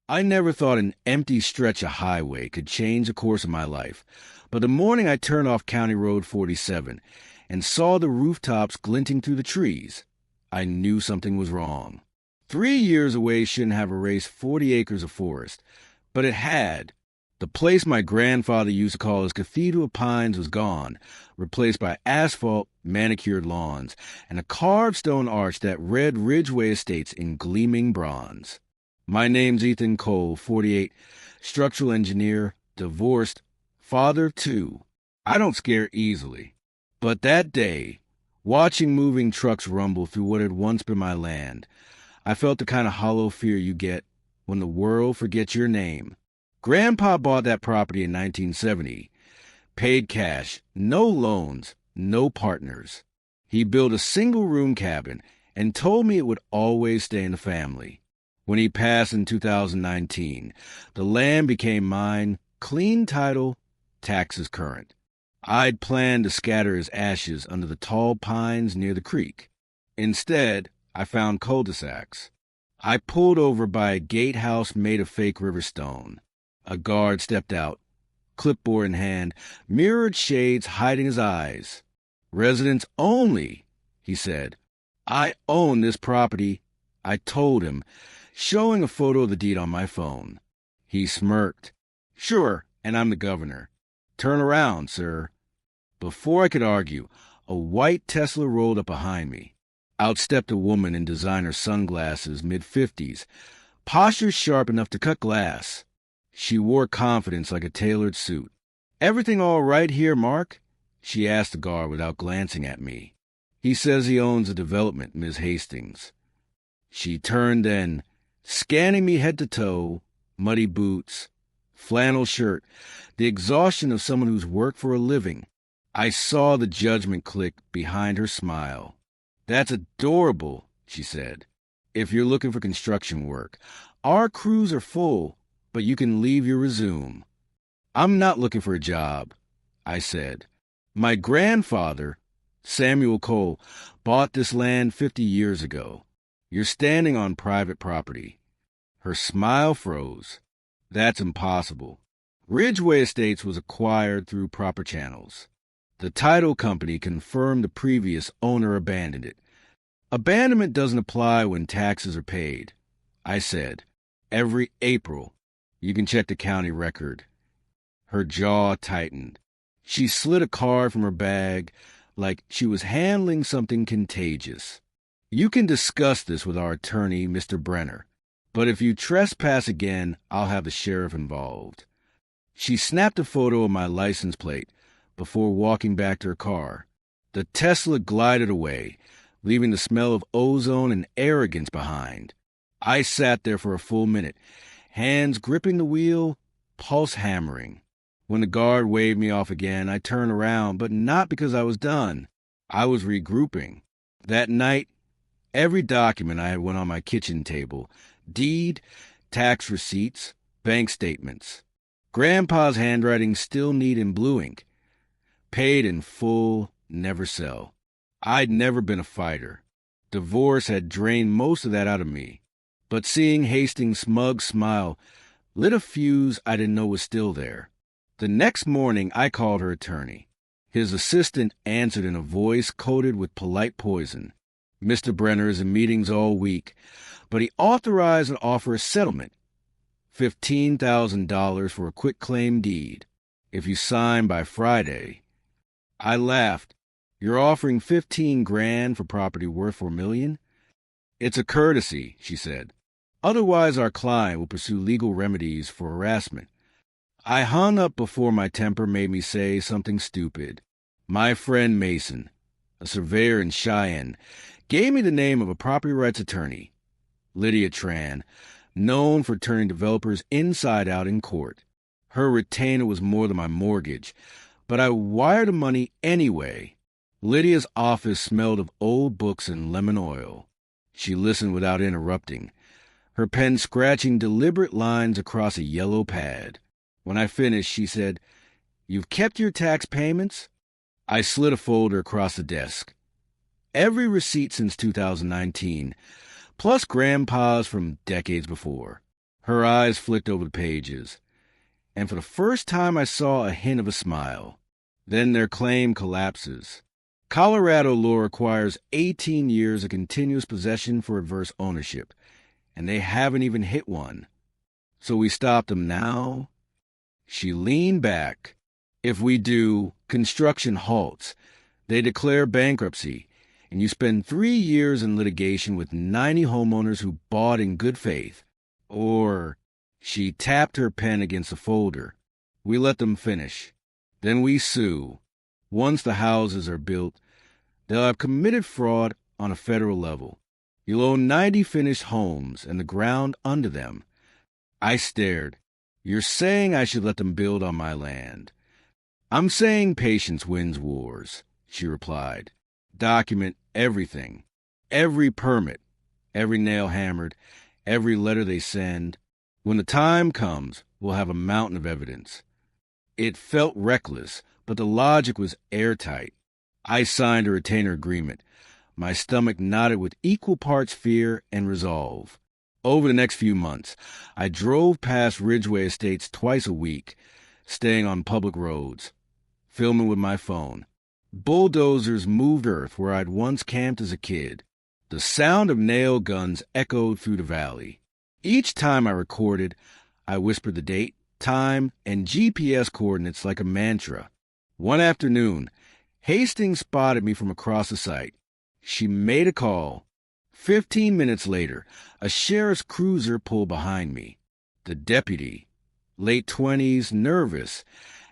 I never thought an empty stretch of highway could change the course of my life, but the morning I turned off County Road 47 and saw the rooftops glinting through the trees, I knew something was wrong. 3 years away shouldn't have erased 40 acres of forest, but it had. The place my grandfather used to call his Cathedral of Pines was gone, replaced by asphalt, manicured lawns, and a carved stone arch that read Ridgeway Estates in gleaming bronze. My name's Ethan Cole, 48, structural engineer, divorced, father of 2. I don't scare easily. But that day, watching moving trucks rumble through what had once been my land, I felt the kind of hollow fear you get when the world forgets your name. Grandpa bought that property in 1970, paid cash, no loans, no partners. He built a single-room cabin and told me it would always stay in the family. When he passed in 2019, the land became mine, clean title, taxes current. I'd planned to scatter his ashes under the tall pines near the creek. Instead, I found cul-de-sacs. I pulled over by a gatehouse made of fake river stone. A guard stepped out, clipboard in hand, mirrored shades hiding his eyes. "Residents only," he said. "I own this property," I told him, showing a photo of the deed on my phone. He smirked. "Sure, and I'm the governor. Turn around, sir." Before I could argue, a white Tesla rolled up behind me. Out stepped a woman in designer sunglasses, mid-50s, posture sharp enough to cut glass. She wore confidence like a tailored suit. "Everything all right here, Mark?" she asked the guard without glancing at me. "He says he owns a development, Ms. Hastings." She turned then, scanning me head to toe, muddy boots, flannel shirt, the exhaustion of someone who's worked for a living. I saw the judgment click behind her smile. "That's adorable," she said. "If you're looking for construction work, our crews are full, but you can leave your resume." "I'm not looking for a job," I said. "My grandfather, Samuel Cole, bought this land 50 years ago. You're standing on private property." Her smile froze. "That's impossible. Ridgeway Estates was acquired through proper channels. The title company confirmed the previous owner abandoned it. Abandonment doesn't apply when taxes are paid," I said. "Every April. You can check the county record." Her jaw tightened. She slid a card from her bag like she was handling something contagious. "You can discuss this with our attorney, Mr. Brenner, but if you trespass again, I'll have the sheriff involved." She snapped a photo of my license plate before walking back to her car. The Tesla glided away, leaving the smell of ozone and arrogance behind. I sat there for a full minute, hands gripping the wheel, pulse hammering. When the guard waved me off again, I turned around, but not because I was done. I was regrouping. That night, every document I had went on my kitchen table: deed, tax receipts, bank statements. Grandpa's handwriting still neat in blue ink. Paid in full, never sell. I'd never been a fighter. Divorce had drained most of that out of me. But seeing Hastings' smug smile lit a fuse I didn't know was still there. The next morning, I called her attorney. His assistant answered in a voice coated with polite poison. "Mr. Brenner is in meetings all week, but he authorized an offer of settlement. $15,000 for a quitclaim deed. If you sign by Friday." I laughed. "You're offering 15 grand for property worth $4 million? "It's a courtesy," she said. "Otherwise, our client will pursue legal remedies for harassment." I hung up before my temper made me say something stupid. My friend Mason, a surveyor in Cheyenne, gave me the name of a property rights attorney, Lydia Tran, known for turning developers inside out in court. Her retainer was more than my mortgage, but I wired the money anyway. Lydia's office smelled of old books and lemon oil. She listened without interrupting, her pen scratching deliberate lines across a yellow pad. When I finished, she said, "You've kept your tax payments?" I slid a folder across the desk. "Every receipt since 2019, plus Grandpa's from decades before." Her eyes flicked over the pages, and for the first time I saw a hint of a smile. Then their claim collapses. Colorado law requires 18 years of continuous possession for adverse ownership, and they haven't even hit one. So we stopped them now. She leaned back. If we do, construction halts. They declare bankruptcy, and you spend 3 years in litigation with 90 homeowners who bought in good faith. Or, she tapped her pen against the folder. We let them finish. Then we sue. Once the houses are built, they'll have committed fraud on a federal level. You'll own 90 finished homes and the ground under them. I stared. You're saying I should let them build on my land. I'm saying patience wins wars, she replied. Document everything. Every permit. Every nail hammered. Every letter they send. When the time comes, we'll have a mountain of evidence. It felt reckless, but the logic was airtight. I signed a retainer agreement. My stomach nodded with equal parts fear and resolve. Over the next few months, I drove past Ridgeway Estates twice a week, staying on public roads, filming with my phone. Bulldozers moved earth where I'd once camped as a kid. The sound of nail guns echoed through the valley. Each time I recorded, I whispered the date, time, and GPS coordinates like a mantra. One afternoon, Hastings spotted me from across the site. She made a call. 15 minutes later, a sheriff's cruiser pulled behind me. The deputy, late 20s, nervous,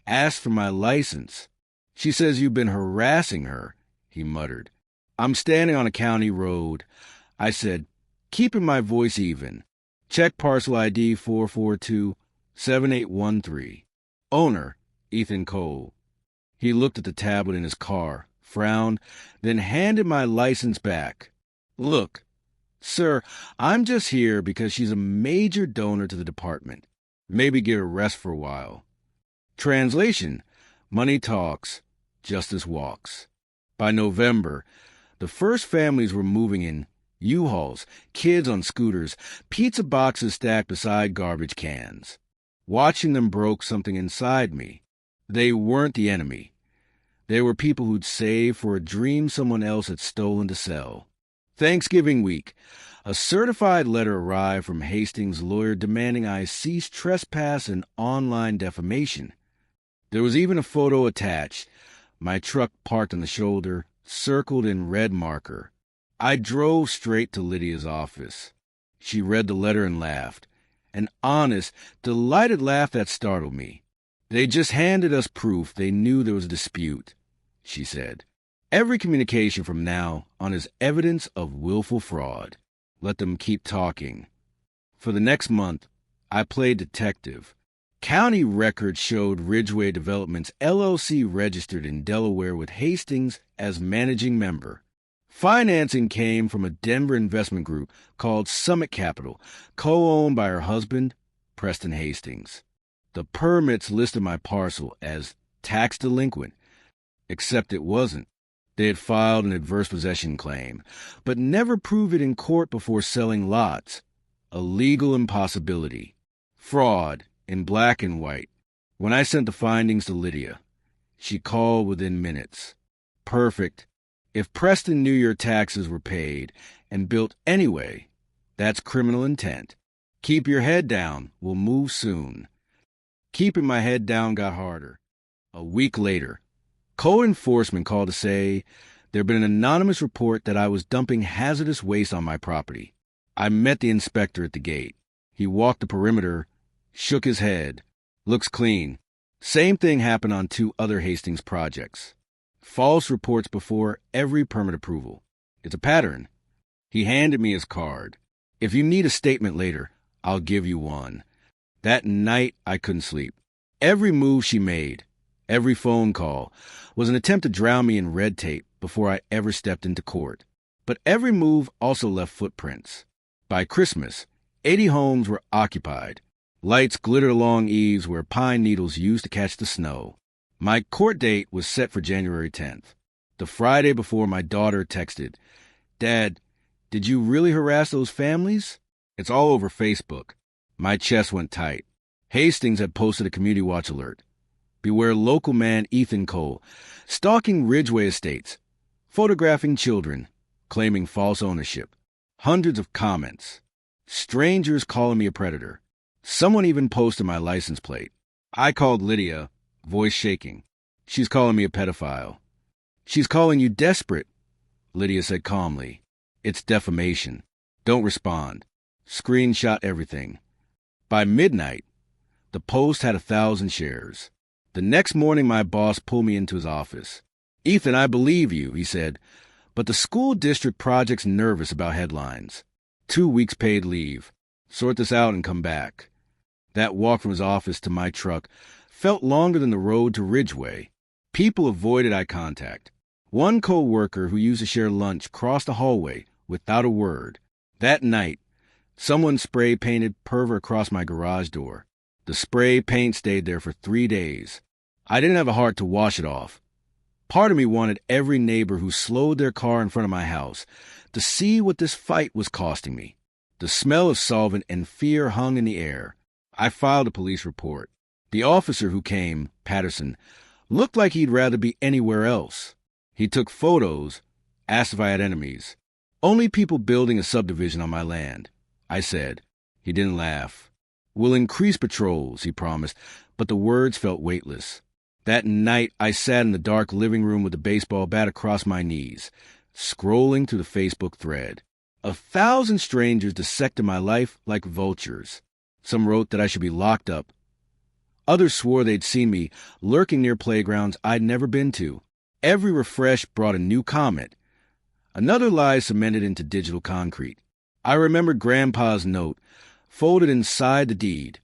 asked for my license. She says you've been harassing her, he muttered. I'm standing on a county road. I said, keeping my voice even. Check parcel ID 442-7813. Owner, Ethan Cole. He looked at the tablet in his car, frowned, then handed my license back. Look, sir, I'm just here because she's a major donor to the department. Maybe give her rest for a while. Translation: money talks, justice walks. By November, the first families were moving in, U-Hauls, kids on scooters, pizza boxes stacked beside garbage cans. Watching them broke something inside me. They weren't the enemy. They were people who'd saved for a dream someone else had stolen to sell. Thanksgiving week, a certified letter arrived from Hastings' lawyer demanding I cease trespass and online defamation. There was even a photo attached, my truck parked on the shoulder, circled in red marker. I drove straight to Lydia's office. She read the letter and laughed. An honest, delighted laugh that startled me. They just handed us proof they knew there was a dispute, she said. Every communication from now on is evidence of willful fraud. Let them keep talking. For the next month, I played detective. County records showed Ridgeway Developments LLC registered in Delaware with Hastings as managing member. Financing came from a Denver investment group called Summit Capital, co-owned by her husband, Preston Hastings. The permits listed my parcel as tax delinquent, except it wasn't. They had filed an adverse possession claim, but never proved it in court before selling lots. A legal impossibility. Fraud, in black and white. When I sent the findings to Lydia, she called within minutes. Perfect. If Preston knew your taxes were paid and built anyway, that's criminal intent. Keep your head down. We'll move soon. Keeping my head down got harder. A week later, code enforcement called to say there had been an anonymous report that I was dumping hazardous waste on my property. I met the inspector at the gate. He walked the perimeter, shook his head. Looks clean. Same thing happened on 2 other Hastings projects. False reports before every permit approval. It's a pattern. He handed me his card. If you need a statement later, I'll give you one. That night, I couldn't sleep. Every move she made, every phone call, was an attempt to drown me in red tape before I ever stepped into court. But every move also left footprints. By Christmas, 80 homes were occupied. Lights glittered along eaves where pine needles used to catch the snow. My court date was set for January 10th, the Friday before my daughter texted, "Dad, did you really harass those families? It's all over Facebook." My chest went tight. Hastings had posted a community watch alert. Beware local man Ethan Cole, stalking Ridgeway Estates, photographing children, claiming false ownership. Hundreds of comments. Strangers calling me a predator. Someone even posted my license plate. I called Lydia, voice shaking. She's calling me a pedophile. She's calling you desperate, Lydia said calmly. It's defamation. Don't respond. Screenshot everything. By midnight, the post had 1,000 shares. The next morning, my boss pulled me into his office. Ethan, I believe you, he said, but the school district project's nervous about headlines. 2 weeks paid leave. Sort this out and come back. That walk from his office to my truck felt longer than the road to Ridgeway. People avoided eye contact. One co-worker who used to share lunch crossed the hallway without a word. That night, someone spray-painted pervert across my garage door. The spray paint stayed there for 3 days. I didn't have a heart to wash it off. Part of me wanted every neighbor who slowed their car in front of my house to see what this fight was costing me. The smell of solvent and fear hung in the air. I filed a police report. The officer who came, Patterson, looked like he'd rather be anywhere else. He took photos, asked if I had enemies. Only people building a subdivision on my land, I said. He didn't laugh. We'll increase patrols, he promised, but the words felt weightless. That night, I sat in the dark living room with a baseball bat across my knees, scrolling through the Facebook thread. 1,000 strangers dissected my life like vultures. Some wrote that I should be locked up. Others swore they'd seen me lurking near playgrounds I'd never been to. Every refresh brought a new comment. Another lie cemented into digital concrete. I remembered Grandpa's note, folded inside the deed.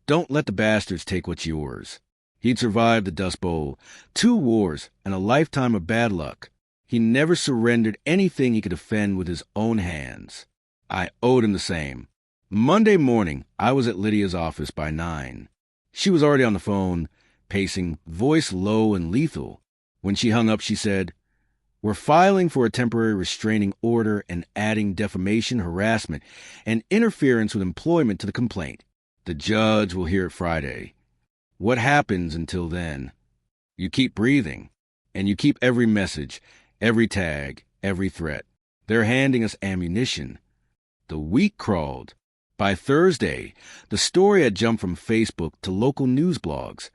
Don't let the bastards take what's yours. He'd survived the Dust Bowl, 2 wars, and a lifetime of bad luck. He never surrendered anything he could defend with his own hands. I owed him the same. Monday morning, I was at Lydia's office by 9. She was already on the phone, pacing, voice low and lethal. When she hung up, she said, "We're filing for a temporary restraining order and adding defamation, harassment, and interference with employment to the complaint. The judge will hear it Friday. What happens until then? You keep breathing, and you keep every message, every tag, every threat. They're handing us ammunition." The week crawled. By Thursday, the story had jumped from Facebook to local news blogs.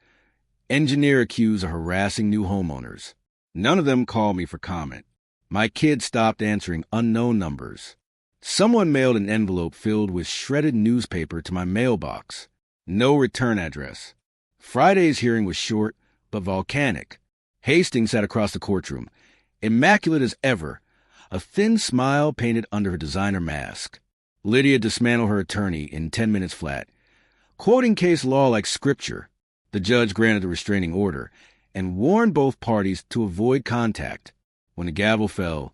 Engineer accused of harassing new homeowners. None of them called me for comment. My kids stopped answering unknown numbers. Someone mailed an envelope filled with shredded newspaper to my mailbox. No return address. Friday's hearing was short, but volcanic. Hastings sat across the courtroom, immaculate as ever, a thin smile painted under her designer mask. Lydia dismantled her attorney in 10 minutes flat, quoting case law like scripture. The judge granted the restraining order and warned both parties to avoid contact. When the gavel fell,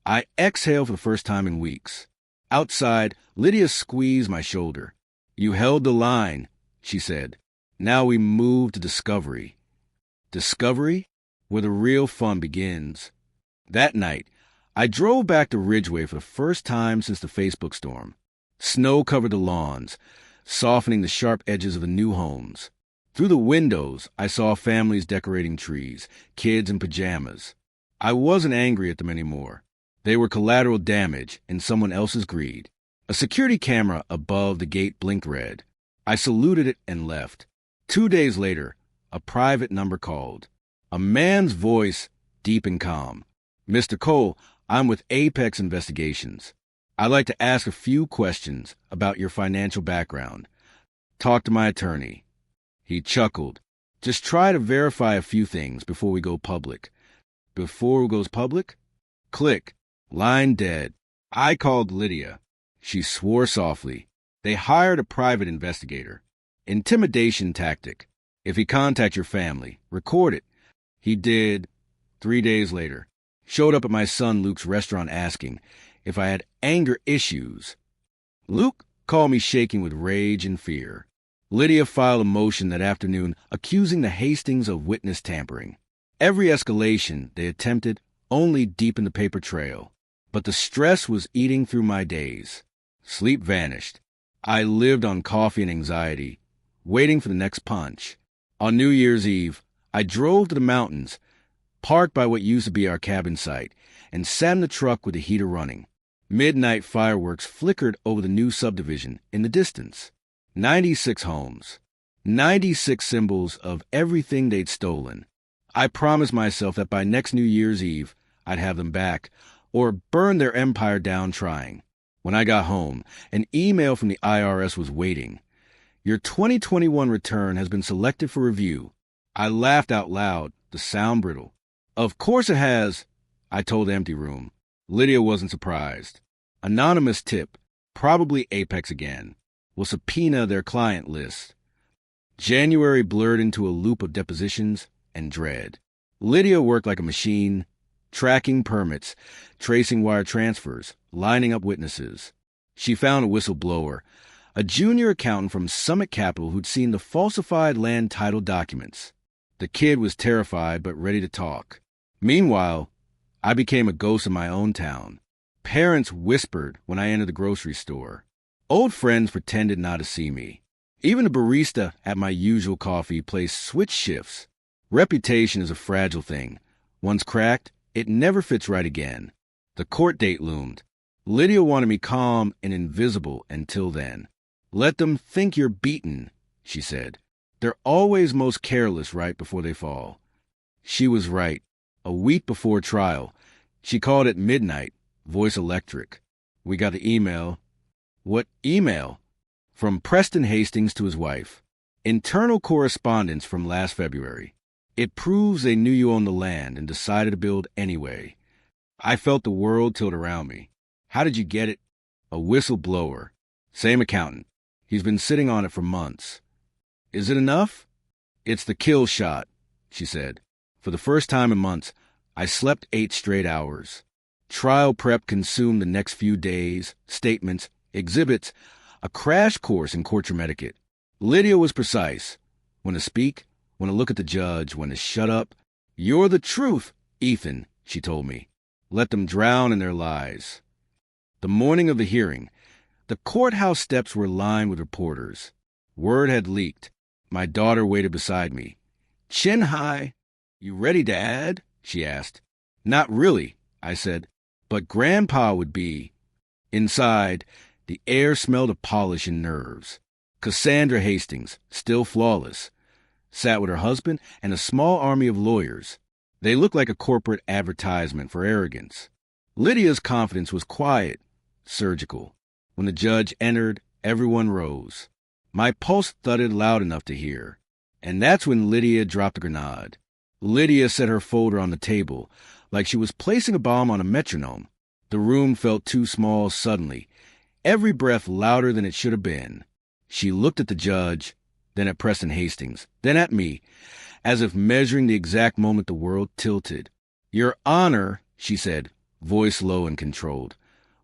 I exhaled for the first time in weeks. Outside, Lydia squeezed my shoulder. "You held the line," she said. "Now we move to discovery." Discovery? Where the real fun begins. That night, I drove back to Ridgeway for the first time since the Facebook storm. Snow covered the lawns, softening the sharp edges of the new homes. Through the windows, I saw families decorating trees, kids in pajamas. I wasn't angry at them anymore. They were collateral damage in someone else's greed. A security camera above the gate blinked red. I saluted it and left. 2 days later, a private number called. A man's voice, deep and calm. "Mr. Cole, I'm with Apex Investigations. I'd like to ask a few questions about your financial background. Talk to my attorney." He chuckled. "Just try to verify a few things before we go public." Before it goes public? Click. Line dead. I called Lydia. She swore softly. They hired a private investigator. Intimidation tactic. If he contact your family, record it. He did. 3 days later. Showed up at my son Luke's restaurant asking if I had anger issues. Luke called me shaking with rage and fear. Lydia filed a motion that afternoon accusing the Hastings of witness tampering. Every escalation they attempted only deepened the paper trail. But the stress was eating through my days. Sleep vanished. I lived on coffee and anxiety, waiting for the next punch. On New Year's Eve, I drove to the mountains, parked by what used to be our cabin site, and sat in the truck with the heater running. Midnight fireworks flickered over the new subdivision in the distance. 96 homes. 96 symbols of everything they'd stolen. I promised myself that by next New Year's Eve, I'd have them back, or burn their empire down trying. When I got home, an email from the IRS was waiting. Your 2021 return has been selected for review. I laughed out loud, the sound brittle. Of course it has, I told the empty room. Lydia wasn't surprised. Anonymous tip, probably Apex again, will subpoena their client list. January blurred into a loop of depositions and dread. Lydia worked like a machine, tracking permits, tracing wire transfers, lining up witnesses. She found a whistleblower, a junior accountant from Summit Capital who'd seen the falsified land title documents. The kid was terrified but ready to talk. Meanwhile, I became a ghost in my own town. Parents whispered when I entered the grocery store. Old friends pretended not to see me. Even the barista at my usual coffee place switched shifts. Reputation is a fragile thing. Once cracked, it never fits right again. The court date loomed. Lydia wanted me calm and invisible until then. Let them think you're beaten, she said. They're always most careless right before they fall. She was right. A week before trial, she called at midnight, voice electric. We got the email. What email? From Preston Hastings to his wife. Internal correspondence from last February. It proves they knew you owned the land and decided to build anyway. I felt the world tilt around me. How did you get it? A whistleblower. Same accountant. He's been sitting on it for months. Is it enough? It's the kill shot, she said. For the first time in months, I slept 8 straight hours. Trial prep consumed the next few days, statements, exhibits, a crash course in courtroom etiquette. Lydia was precise. When to speak, when to look at the judge, when to shut up. You're the truth, Ethan, she told me. Let them drown in their lies. The morning of the hearing, the courthouse steps were lined with reporters. Word had leaked. My daughter waited beside me. Chin high. You ready, Dad? She asked. Not really, I said, but Grandpa would be. Inside, the air smelled of polish and nerves. Cassandra Hastings, still flawless, sat with her husband and a small army of lawyers. They looked like a corporate advertisement for arrogance. Lydia's confidence was quiet, surgical. When the judge entered, everyone rose. My pulse thudded loud enough to hear. And that's when Lydia dropped a grenade. Lydia set her folder on the table, like she was placing a bomb on a metronome. The room felt too small suddenly, every breath louder than it should have been. She looked at the judge, then at Preston Hastings, then at me, as if measuring the exact moment the world tilted. Your Honor, she said, voice low and controlled,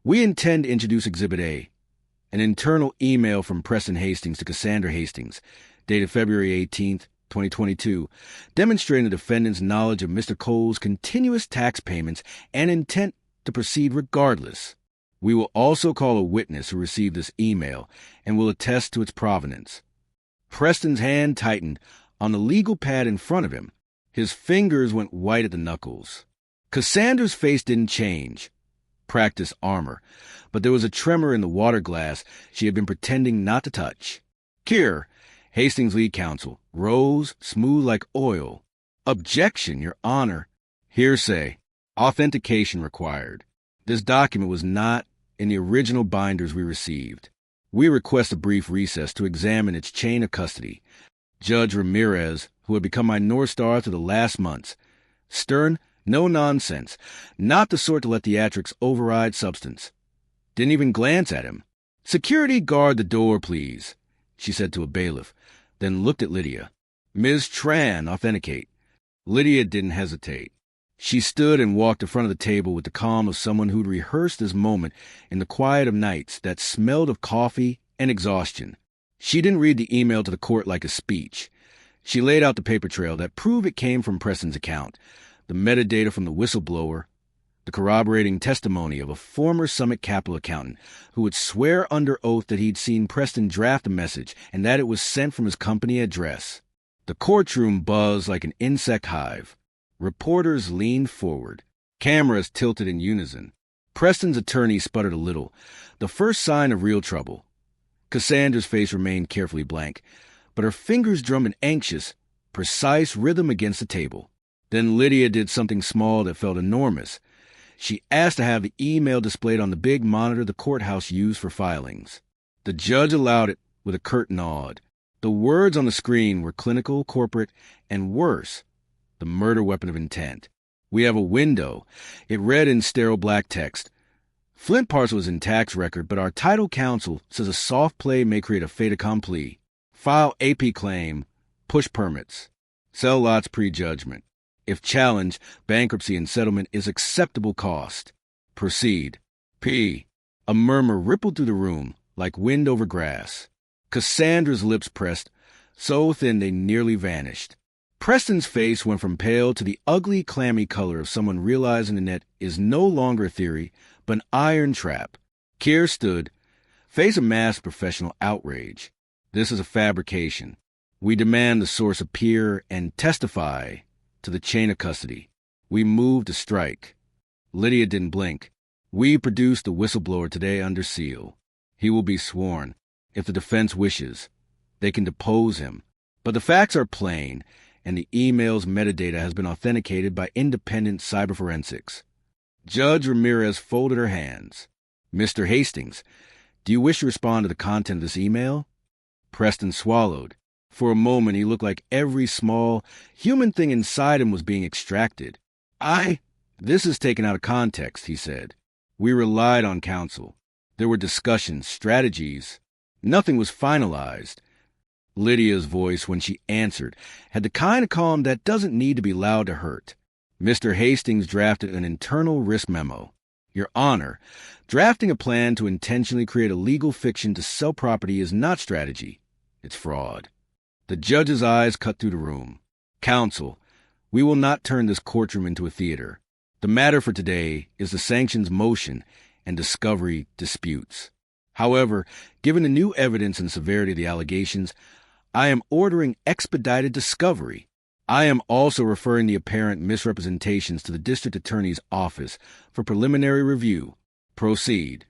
we intend to introduce Exhibit A, an internal email from Preston Hastings to Cassandra Hastings, dated February 18th, 2022, demonstrating the defendant's knowledge of Mr. Cole's continuous tax payments and intent to proceed regardless. We will also call a witness who received this email and will attest to its provenance. Preston's hand tightened on the legal pad in front of him. His fingers went white at the knuckles. Cassandra's face didn't change. Practice armor, but there was a tremor in the water glass she had been pretending not to touch. Kier, Hastings' lead counsel, rose, smooth like oil. Objection, Your Honor. Hearsay. Authentication required. This document was not in the original binders we received. We request a brief recess to examine its chain of custody. Judge Ramirez, who had become my North Star through the last months. Stern, no nonsense, not the sort to let theatrics override substance. Didn't even glance at him. Security, guard the door, please, she said to a bailiff, then looked at Lydia. Ms. Tran, authenticate. Lydia didn't hesitate. She stood and walked in front of the table with the calm of someone who'd rehearsed this moment in the quiet of nights that smelled of coffee and exhaustion. She didn't read the email to the court like a speech. She laid out the paper trail that proved it came from Preston's account, the metadata from the whistleblower, the corroborating testimony of a former Summit Capital accountant who would swear under oath that he'd seen Preston draft a message and that it was sent from his company address. The courtroom buzzed like an insect hive. Reporters leaned forward, cameras tilted in unison. Preston's attorney sputtered a little, the first sign of real trouble. Cassandra's face remained carefully blank, but her fingers drummed an anxious, precise rhythm against the table. Then Lydia did something small that felt enormous. She asked to have the email displayed on the big monitor the courthouse used for filings. The judge allowed it with a curt nod. The words on the screen were clinical, corporate, and worse, the murder weapon of intent. "We have a window." It read in sterile black text. "Flint parcel is in tax record, but our title counsel says a soft play may create a fait accompli. File AP claim, push permits. Sell lots pre-judgment. If challenged, bankruptcy and settlement is acceptable cost. Proceed." P. A murmur rippled through the room, like wind over grass. Cassandra's lips pressed, so thin they nearly vanished. Preston's face went from pale to the ugly, clammy color of someone realizing the net is no longer a theory, but an iron trap. Keir stood, face of masked professional outrage. "This is a fabrication. We demand the source appear and testify to the chain of custody. We move to strike." Lydia didn't blink. "We produced the whistleblower today under seal. He will be sworn. If the defense wishes, they can depose him. But the facts are plain, and the email's metadata has been authenticated by independent cyberforensics." Judge Ramirez folded her hands. "Mr. Hastings, do you wish to respond to the content of this email?" Preston swallowed. For a moment, he looked like every small, human thing inside him was being extracted. "This is taken out of context," he said. "We relied on counsel. There were discussions, strategies. Nothing was finalized." Lydia's voice, when she answered, had the kind of calm that doesn't need to be loud to hurt. "Mr. Hastings drafted an internal risk memo. Your Honor, drafting a plan to intentionally create a legal fiction to sell property is not strategy. It's fraud." The judge's eyes cut through the room. "Counsel, we will not turn this courtroom into a theater. The matter for today is the sanctions motion and discovery disputes. However, given the new evidence and severity of the allegations, I am ordering expedited discovery. I am also referring the apparent misrepresentations to the district attorney's office for preliminary review. Proceed."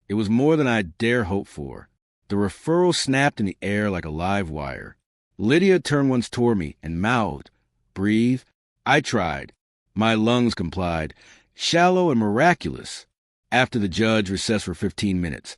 It was more than I dare hope for. The referral snapped in the air like a live wire. Lydia turned once toward me and mouthed, "Breathe." I tried. My lungs complied. Shallow and miraculous. After the judge recessed for 15 minutes,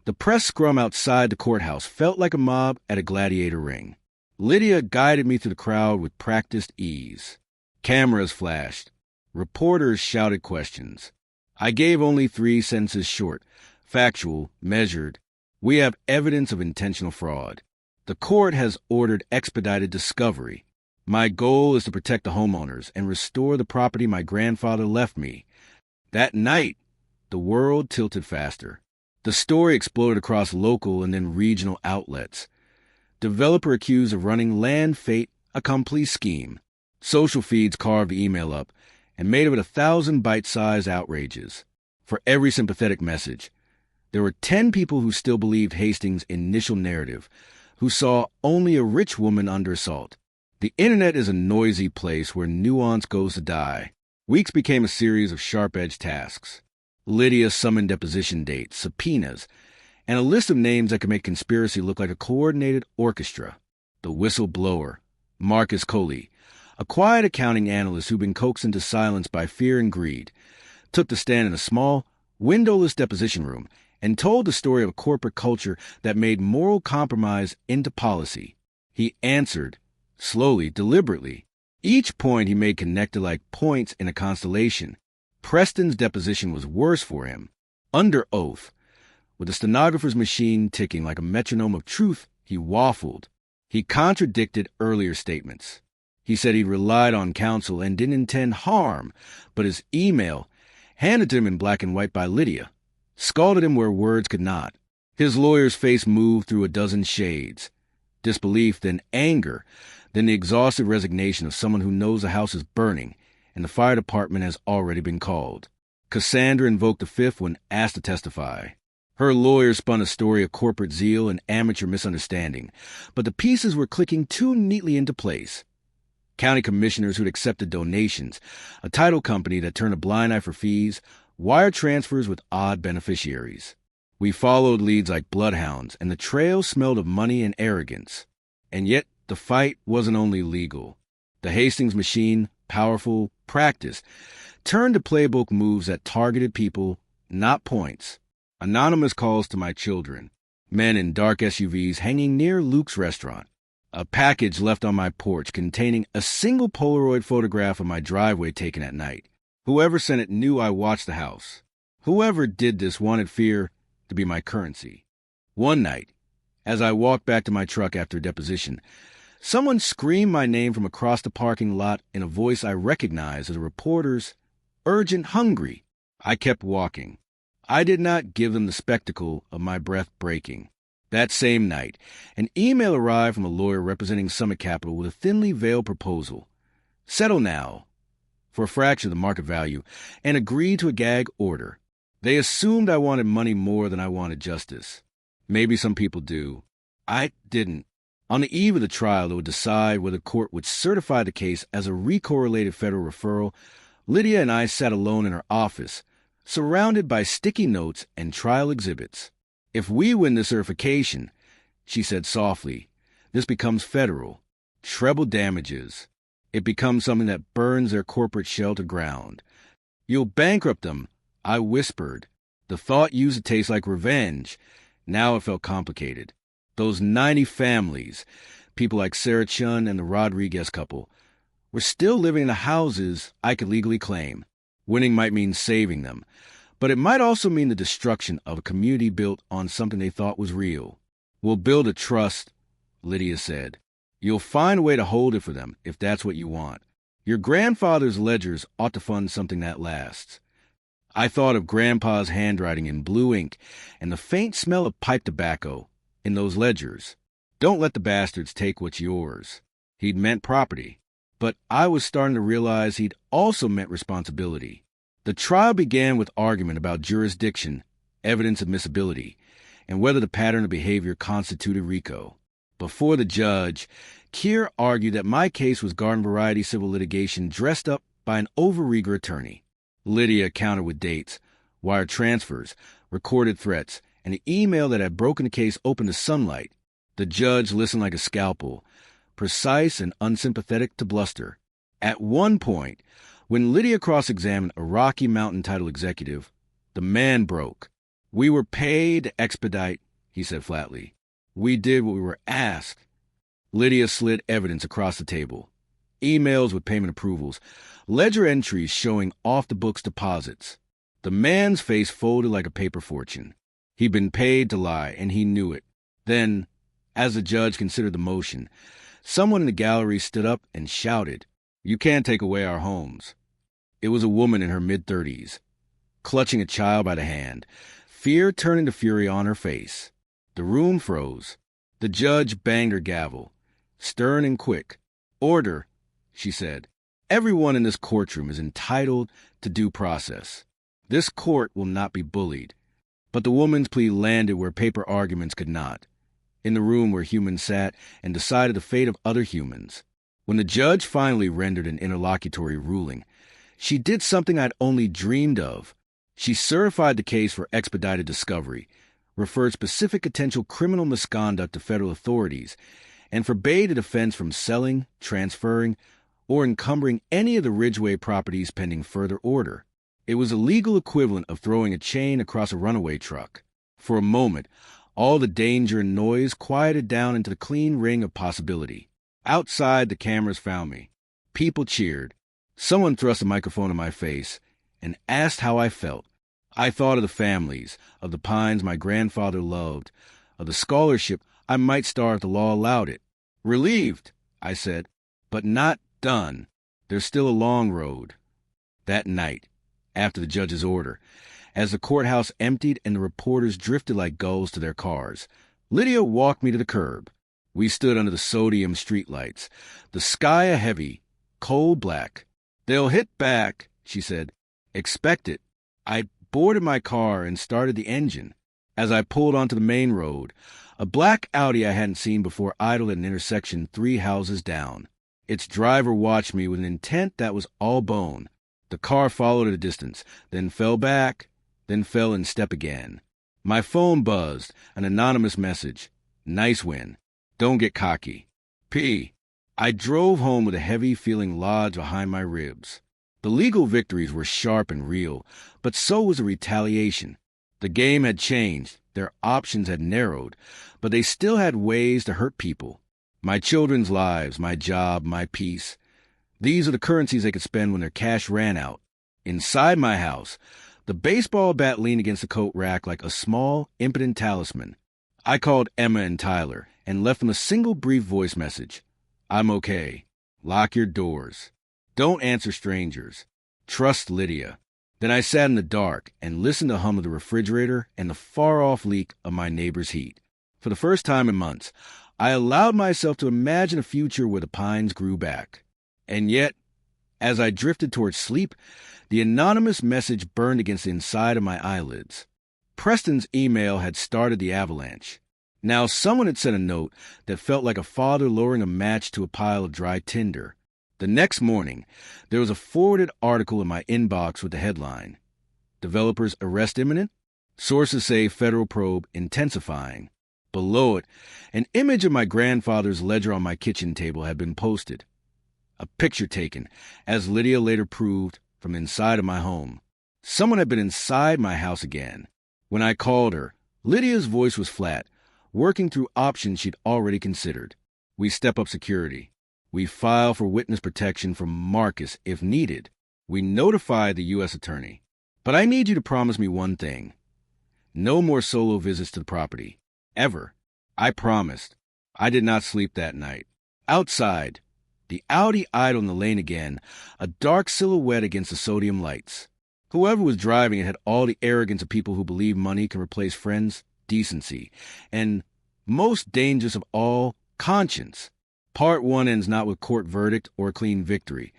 the press scrum outside the courthouse felt like a mob at a gladiator ring. Lydia guided me through the crowd with practiced ease. Cameras flashed. Reporters shouted questions. I gave only 3 sentences short, factual, measured. "We have evidence of intentional fraud. The court has ordered expedited discovery. My goal is to protect the homeowners and restore the property my grandfather left me." That night, the world tilted faster. The story exploded across local and then regional outlets. Developer accused of running land fait accompli scheme. Social feeds carved the email up and made of it 1,000 bite-sized outrages. For every sympathetic message, there were 10 people who still believed Hastings' initial narrative, who saw only a rich woman under assault. The internet is a noisy place where nuance goes to die. Weeks became a series of sharp-edged tasks. Lydia summoned deposition dates, subpoenas, and a list of names that could make conspiracy look like a coordinated orchestra. The whistleblower, Marcus Coley, a quiet accounting analyst who'd been coaxed into silence by fear and greed, took the stand in a small, windowless deposition room and told the story of a corporate culture that made moral compromise into policy. He answered, slowly, deliberately. Each point he made connected like points in a constellation. Preston's deposition was worse for him. Under oath, with the stenographer's machine ticking like a metronome of truth, he waffled. He contradicted earlier statements. He said he'd relied on counsel and didn't intend harm, but his email, handed to him in black and white by Lydia, scalded him where words could not. His lawyer's face moved through a dozen shades. Disbelief, then anger, then the exhausted resignation of someone who knows the house is burning and the fire department has already been called. Cassandra invoked the fifth when asked to testify. Her lawyer spun a story of corporate zeal and amateur misunderstanding, but the pieces were clicking too neatly into place. County commissioners who'd accepted donations, a title company that turned a blind eye for fees, wire transfers with odd beneficiaries. We followed leads like bloodhounds, and the trail smelled of money and arrogance. And yet, the fight wasn't only legal. The Hastings machine, powerful, practiced, turned to playbook moves that targeted people, not points. Anonymous calls to my children. Men in dark SUVs hanging near Luke's restaurant. A package left on my porch containing a single Polaroid photograph of my driveway taken at night. Whoever sent it knew I watched the house. Whoever did this wanted fear to be my currency. One night, as I walked back to my truck after deposition, someone screamed my name from across the parking lot in a voice I recognized as a reporter's, urgent, hungry. I kept walking. I did not give them the spectacle of my breath breaking. That same night, an email arrived from a lawyer representing Summit Capital with a thinly veiled proposal. Settle now, for a fraction of the market value, and agree to a gag order. They assumed I wanted money more than I wanted justice. Maybe some people do. I didn't. On the eve of the trial that would decide whether the court would certify the case as a recorrelated federal referral, Lydia and I sat alone in her office, surrounded by sticky notes and trial exhibits. If we win the certification, she said softly, this becomes federal. Treble damages. It becomes something that burns their corporate shell to ground. You'll bankrupt them, I whispered. The thought used to taste like revenge. Now it felt complicated. Those 90 families, people like Sarah Chun and the Rodriguez couple, were still living in the houses I could legally claim. Winning might mean saving them, but it might also mean the destruction of a community built on something they thought was real. We'll build a trust, Lydia said. You'll find a way to hold it for them if that's what you want. Your grandfather's ledgers ought to fund something that lasts. I thought of Grandpa's handwriting in blue ink and the faint smell of pipe tobacco in those ledgers. Don't let the bastards take what's yours. He'd meant property, but I was starting to realize he'd also meant responsibility. The trial began with argument about jurisdiction, evidence admissibility, and whether the pattern of behavior constituted RICO. Before the judge, Keir argued that my case was garden variety civil litigation dressed up by an overeager attorney. Lydia countered with dates, wire transfers, recorded threats, and an email that had broken the case open to sunlight. The judge listened like a scalpel, precise and unsympathetic to bluster. At one point, when Lydia cross-examined a Rocky Mountain title executive, the man broke. We were paid to expedite, he said flatly. We did what we were asked. Lydia slid evidence across the table. Emails with payment approvals, ledger entries showing off-the-books deposits. The man's face folded like a paper fortune. He'd been paid to lie, and he knew it. Then, as the judge considered the motion, someone in the gallery stood up and shouted, "You can't take away our homes." It was a woman in her mid-30s, clutching a child by the hand, fear turning to fury on her face. The room froze. The judge banged her gavel, stern and quick. "Order," she said. "Everyone in this courtroom is entitled to due process. This court will not be bullied." But the woman's plea landed where paper arguments could not, in the room where humans sat and decided the fate of other humans. When the judge finally rendered an interlocutory ruling, she did something I'd only dreamed of. She certified the case for expedited discovery, referred specific potential criminal misconduct to federal authorities, and forbade the defense from selling, transferring, or encumbering any of the Ridgeway properties pending further order. It was a legal equivalent of throwing a chain across a runaway truck. For a moment, all the danger and noise quieted down into the clean ring of possibility. Outside, the cameras found me. People cheered. Someone thrust a microphone in my face and asked how I felt. I thought of the families, of the pines my grandfather loved, of the scholarship I might start if the law allowed it. "Relieved," I said, "but not done. There's still a long road." That night, after the judge's order, as the courthouse emptied and the reporters drifted like gulls to their cars, Lydia walked me to the curb. We stood under the sodium streetlights, the sky a heavy, coal black. "They'll hit back," she said. "Expect it." I boarded my car and started the engine. As I pulled onto the main road, a black Audi I hadn't seen before idled at an intersection 3 houses down. Its driver watched me with an intent that was all bone. The car followed at a distance, then fell back, then fell in step again. My phone buzzed, an anonymous message. Nice win. Don't get cocky. P. I drove home with a heavy feeling lodged behind my ribs. The legal victories were sharp and real, but so was the retaliation. The game had changed, their options had narrowed, but they still had ways to hurt people. My children's lives, my job, my peace. These are the currencies they could spend when their cash ran out. Inside my house, the baseball bat leaned against the coat rack like a small, impotent talisman. I called Emma and Tyler and left them a single brief voice message. I'm okay. Lock your doors. Don't answer strangers. Trust Lydia. Then I sat in the dark and listened to the hum of the refrigerator and the far-off leak of my neighbor's heat. For the first time in months, I allowed myself to imagine a future where the pines grew back. And yet, as I drifted towards sleep, the anonymous message burned against the inside of my eyelids. Preston's email had started the avalanche. Now someone had sent a note that felt like a father lowering a match to a pile of dry tinder. The next morning, there was a forwarded article in my inbox with the headline, Developers Arrest Imminent? Sources say federal probe intensifying. Below it, an image of my grandfather's ledger on my kitchen table had been posted. A picture taken, as Lydia later proved, from inside of my home. Someone had been inside my house again. When I called her, Lydia's voice was flat, working through options she'd already considered. We step up security. We file for witness protection from Marcus if needed. We notify the U.S. attorney. But I need you to promise me one thing. No more solo visits to the property. Ever. I promised. I did not sleep that night. Outside, the Audi idled in the lane again, a dark silhouette against the sodium lights. Whoever was driving it had all the arrogance of people who believe money can replace friends, decency, and, most dangerous of all, conscience. Part 1 ends not with court verdict or a clean victory,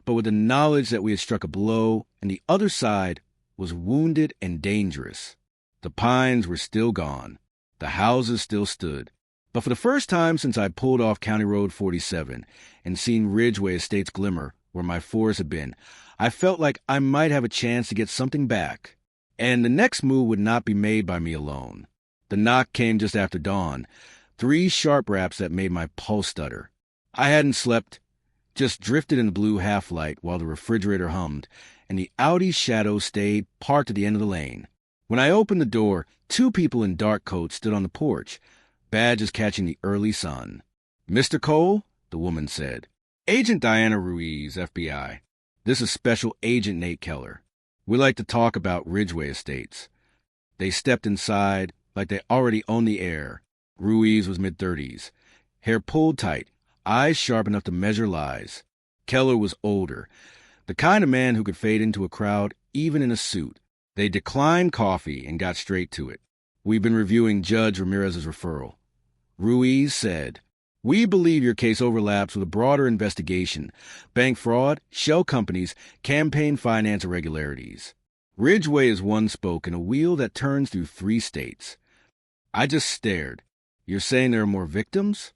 but with the knowledge that we had struck a blow, and the other side was wounded and dangerous. The pines were still gone. The houses still stood. But for the first time since I pulled off County Road 47 and seen Ridgeway Estates glimmer where my forest had been, I felt like I might have a chance to get something back. And the next move would not be made by me alone. The knock came just after dawn. 3 sharp raps that made my pulse stutter. I hadn't slept, just drifted in the blue half-light while the refrigerator hummed, and the Audi's shadow stayed parked at the end of the lane. When I opened the door, 2 people in dark coats stood on the porch, badges catching the early sun. Mr. Cole, the woman said. Agent Diana Ruiz, FBI. This is Special Agent Nate Keller. We like to talk about Ridgeway Estates. They stepped inside like they already owned the air. Ruiz was mid-30s, hair pulled tight, eyes sharp enough to measure lies. Keller was older, the kind of man who could fade into a crowd even in a suit. They declined coffee and got straight to it. We've been reviewing Judge Ramirez's referral. Ruiz said, We believe your case overlaps with a broader investigation, bank fraud, shell companies, campaign finance irregularities. Ridgeway is one spoke in a wheel that turns through 3 states. I just stared. You're saying there are more victims?